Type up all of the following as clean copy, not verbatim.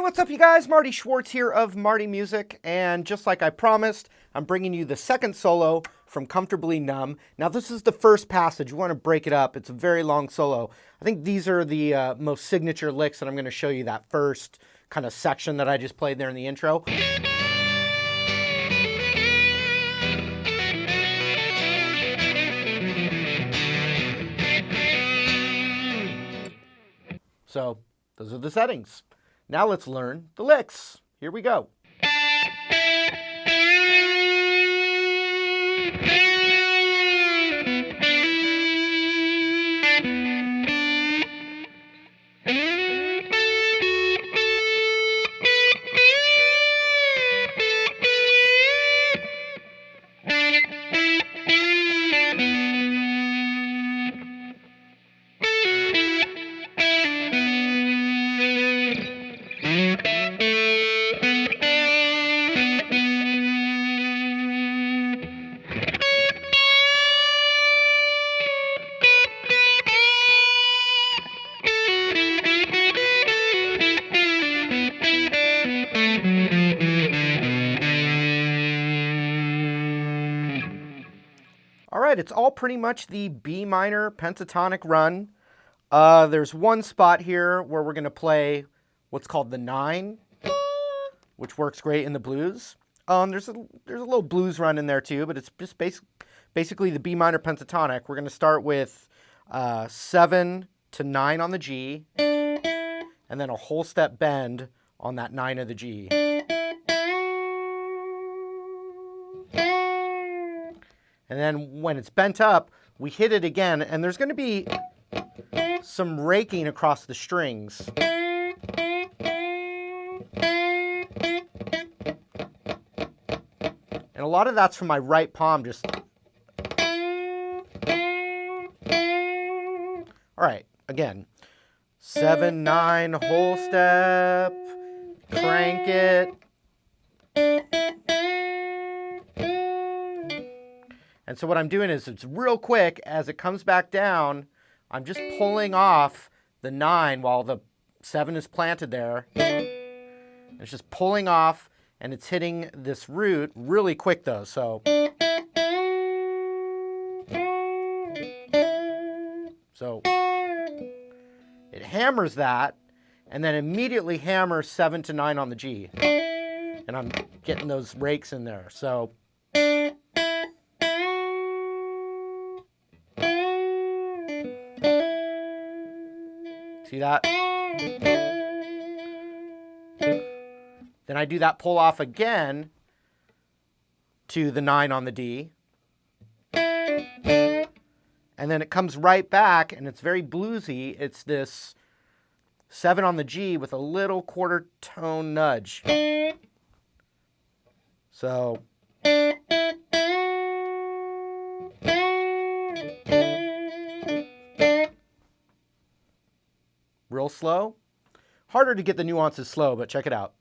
What's up, you guys? Marty Schwartz here of Marty Music, and just like I promised, I'm bringing you the second solo from Comfortably Numb. Now, this is the first passage. You want to break it up. It's a very long solo. I think these are the most signature licks, and I'm going to show you that first kind of section that I just played there in the intro. So, those are the settings. Now let's learn the licks. Here we go. All right, it's all pretty much the B minor pentatonic run. There's one spot here where we're going to play what's called the 9, which works great in the blues. There's a little blues run in there too, but it's just basically the B minor pentatonic. We're going to start with 7 to 9 on the G, and then a whole step bend on that 9 of the G. And then when it's bent up, we hit it again, and there's going to be some raking across the strings. And a lot of that's from my right palm, just... All right, again. 7, 9, whole step, crank it. And so what I'm doing is it's real quick. As it comes back down, I'm just pulling off the 9 while the 7 is planted there. It's just pulling off, and it's hitting this root really quick though. So it hammers that, and then immediately hammers 7 to 9 on the G. And I'm getting those rakes in there. So see that? Then I do that pull off again to the 9 on the D. And then it comes right back, and it's very bluesy. It's this 7 on the G with a little quarter tone nudge. So real slow. Harder to get the nuances slow, but check it out.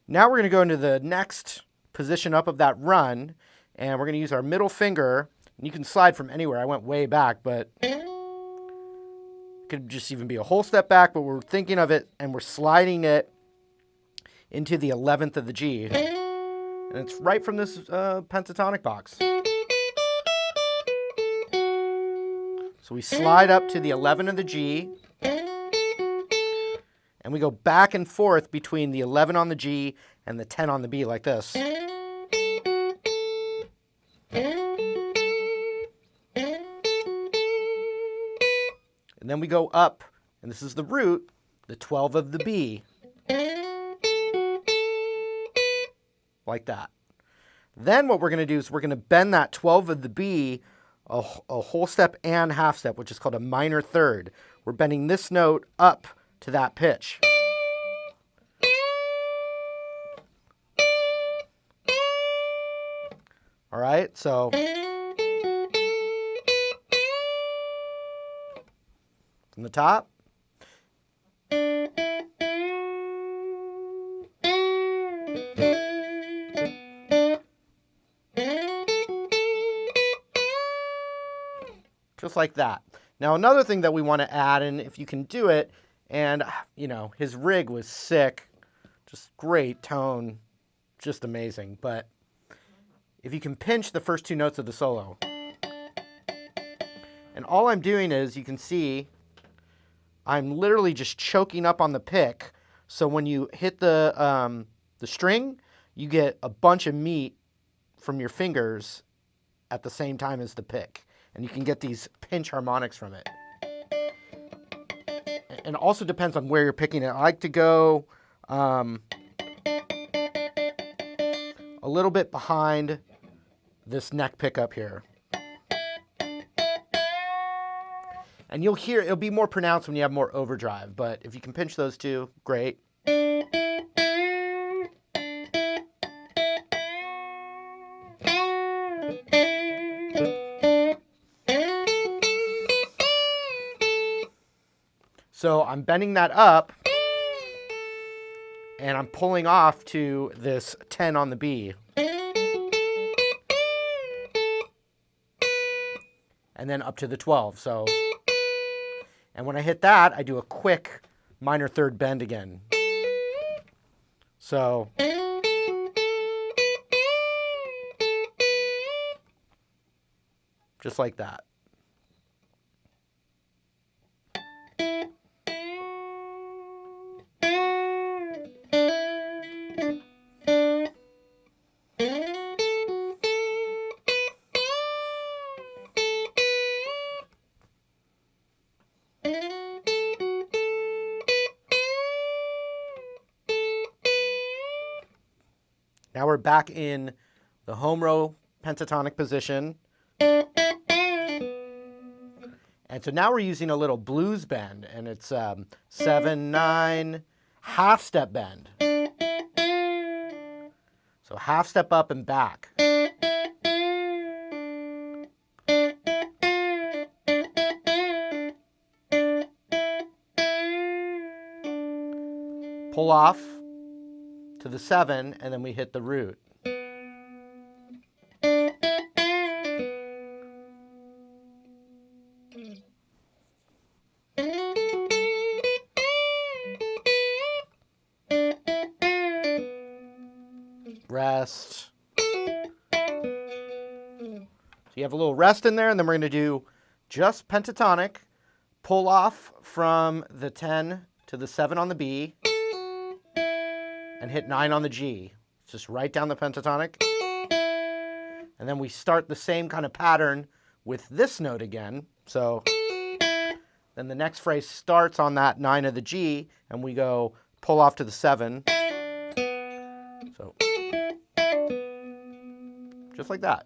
Now we're going to go into the next position up of that run, and we're going to use our middle finger. And you can slide from anywhere. I went way back, but it could just even be a whole step back, but we're thinking of it, and we're sliding it into the 11th of the G. And it's right from this pentatonic box. So we slide up to the 11 of the G, and we go back and forth between the 11 on the G and the 10 on the B like this. And then we go up, and this is the root, the 12 of the B. Like that. Then what we're going to do is we're going to bend that 12 of the B a whole step and half step, which is called a minor third. We're bending this note up to that pitch. All right, so from the top. just like that. Now another thing that we want to add, and if you can do it, and you know, his rig was sick, just great tone, just amazing. But if you can pinch the first two notes of the solo, and all I'm doing is, you can see, I'm literally just choking up on the pick. So when you hit the string, you get a bunch of meat from your fingers at the same time as the pick. And you can get these pinch harmonics from it. And it also depends on where you're picking it. I like to go a little bit behind this neck pickup here. And you'll hear, it'll be more pronounced when you have more overdrive, but if you can pinch those two, great. So I'm bending that up, and I'm pulling off to this 10 on the B. And then up to the 12, so. And when I hit that, I do a quick minor third bend again. So. Just like that. Now we're back in the home row pentatonic position. And so now we're using a little blues bend, and it's 7/9 half step bend. So half step up and back. Pull off to the 7, and then we hit the root. Rest. So you have a little rest in there, and then we're going to do just pentatonic, pull off from the 10 to the 7 on the B, and hit 9 on the G. Just right down the pentatonic. And then we start the same kind of pattern with this note again. So then the next phrase starts on that 9 of the G, and we go pull off to the 7. So just like that.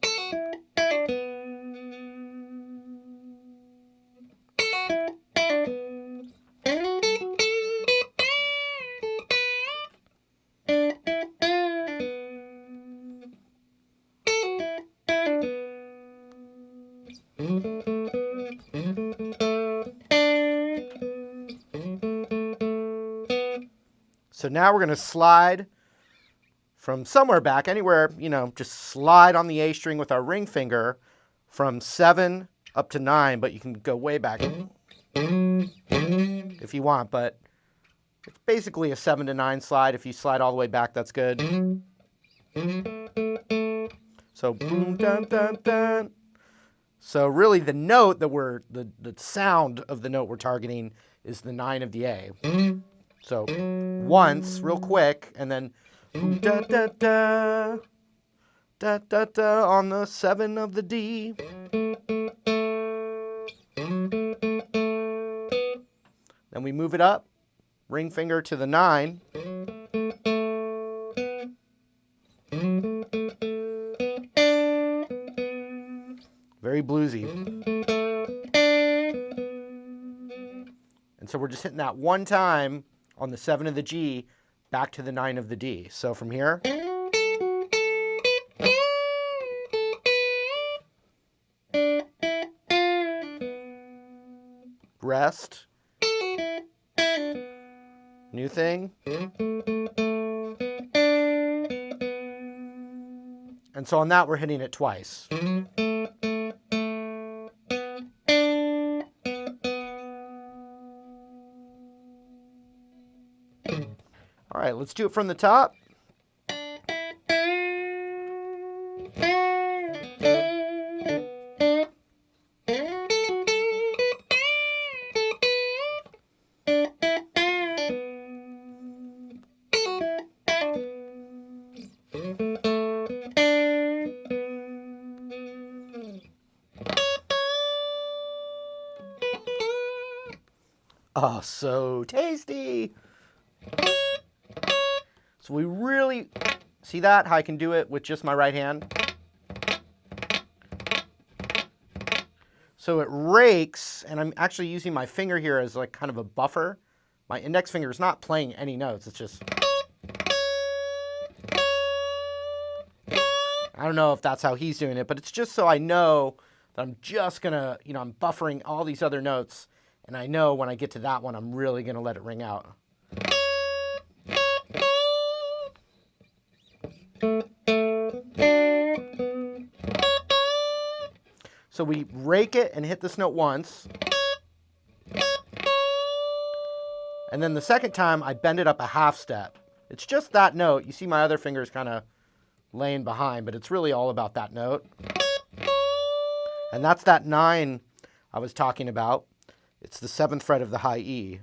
So now we're going to slide from somewhere back, anywhere, you know, just slide on the A string with our ring finger from 7 up to 9, but you can go way back if you want, but it's basically a 7 to 9 slide. If you slide all the way back, that's good. So boom, dun, dun, dun. So really the note that the sound of the note we're targeting is the 9 of the A. So once, real quick, and then da da da, da da da on the 7 of the D. Then we move it up, ring finger to the 9. Very bluesy. And so we're just hitting that one time on the 7 of the G, back to the 9 of the D. So from here, rest, new thing, and so on that we're hitting it twice. let's do it from the top. Oh, so tasty. So we really, see that? How I can do it with just my right hand? So it rakes, and I'm actually using my finger here as like kind of a buffer. My index finger is not playing any notes, it's just... I don't know if that's how he's doing it, but it's just so I know that I'm just gonna, I'm buffering all these other notes, and I know when I get to that one, I'm really gonna let it ring out. So we rake it and hit this note once. And then the second time, I bend it up a half step. It's just that note. You see my other fingers kind of laying behind, but it's really all about that note. And that's that 9 I was talking about. It's the 7th fret of the high E.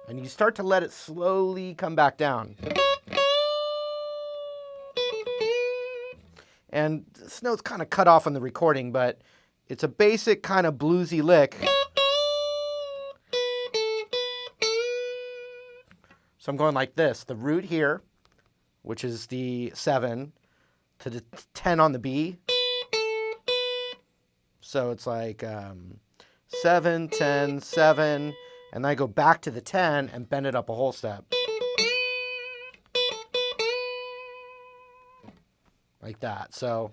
And you start to let it slowly come back down. And this note's kind of cut off on the recording, but it's a basic kind of bluesy lick. So I'm going like this, the root here, which is the 7, to the 10 on the B. So it's like 7, 10, 7, and then I go back to the 10 and bend it up a whole step. Like that, so.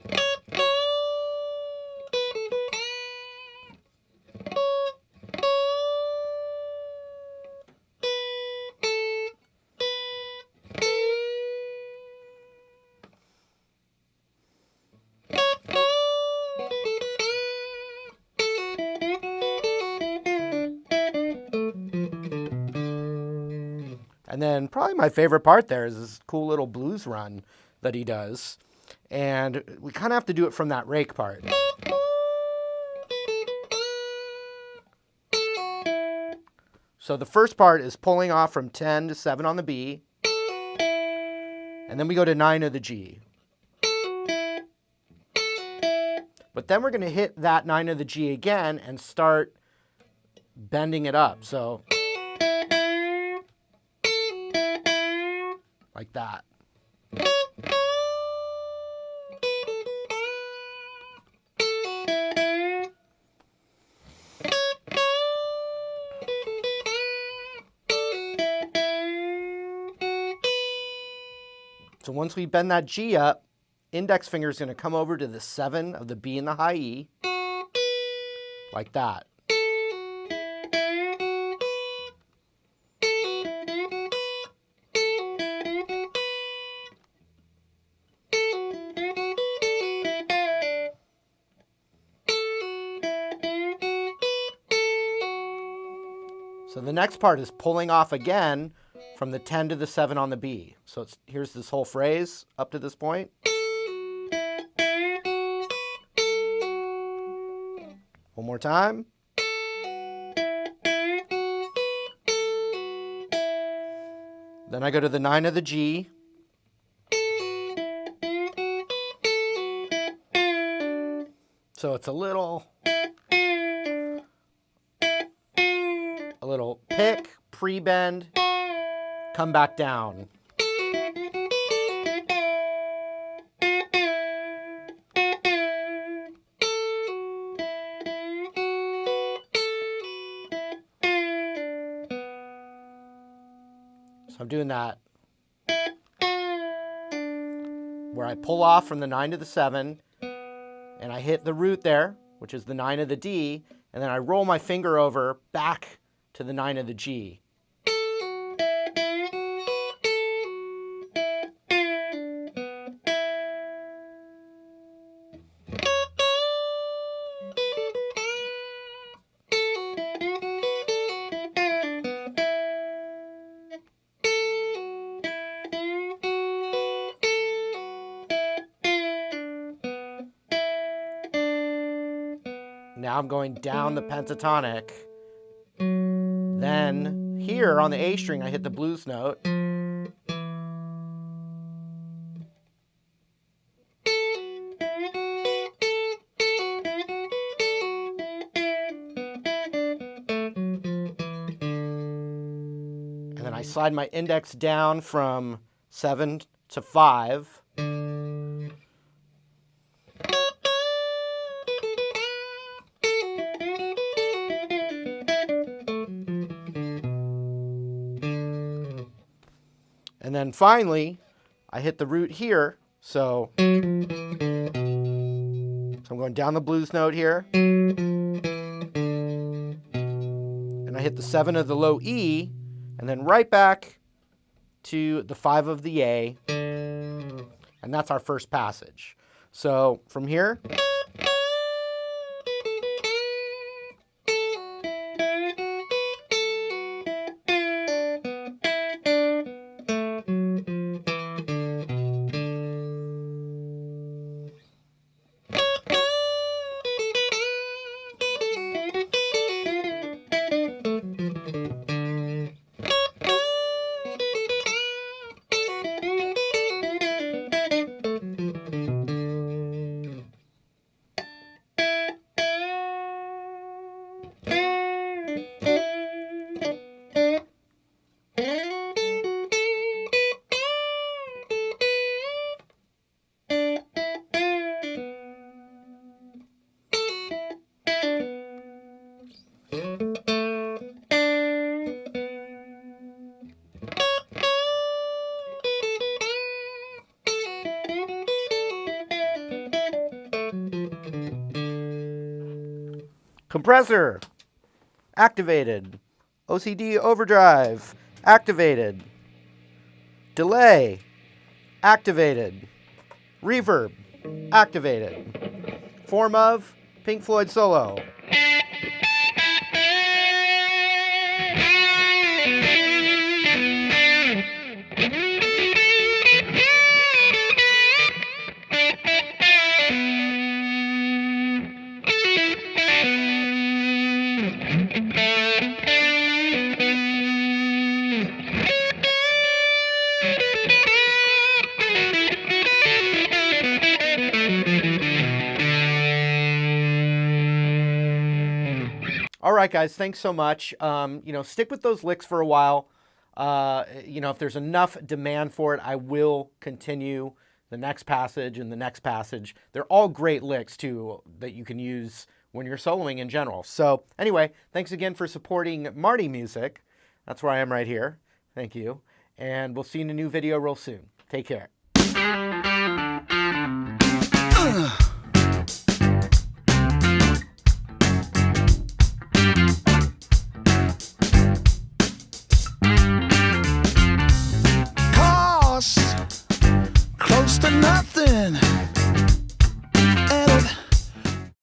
And then probably my favorite part there is this cool little blues run that he does. And we kind of have to do it from that rake part. So the first part is pulling off from 10 to 7 on the B. And then we go to 9 of the G. But then we're going to hit that 9 of the G again and start bending it up. So like that. So once we bend that G up, index finger is going to come over to the 7 of the B and the high E, like that. So the next part is pulling off again from the 10 to the 7 on the B. So here's this whole phrase up to this point. One more time. Then I go to the 9 of the G. So it's a little pick, pre-bend, come back down. So I'm doing that, where I pull off from the 9 to the 7, and I hit the root there, which is the 9 of the D, and then I roll my finger over back to the 9 of the G. now I'm going down the pentatonic. Then here on the A string, I hit the blues note. And then I slide my index down from 7 to 5. And then finally, I hit the root here. So I'm going down the blues note here. And I hit the 7 of the low E, and then right back to the 5 of the A. And that's our first passage. So from here. Compressor, activated. OCD overdrive, activated. Delay, activated. Reverb, activated. Form of Pink Floyd solo. All right, guys, thanks so much. Stick with those licks for a while. If there's enough demand for it, I will continue the next passage and the next passage. They're all great licks, too, that you can use when you're soloing in general. So anyway, thanks again for supporting Marty Music. That's where I am right here. Thank you. And we'll see you in a new video real soon. Take care. Close to nothing.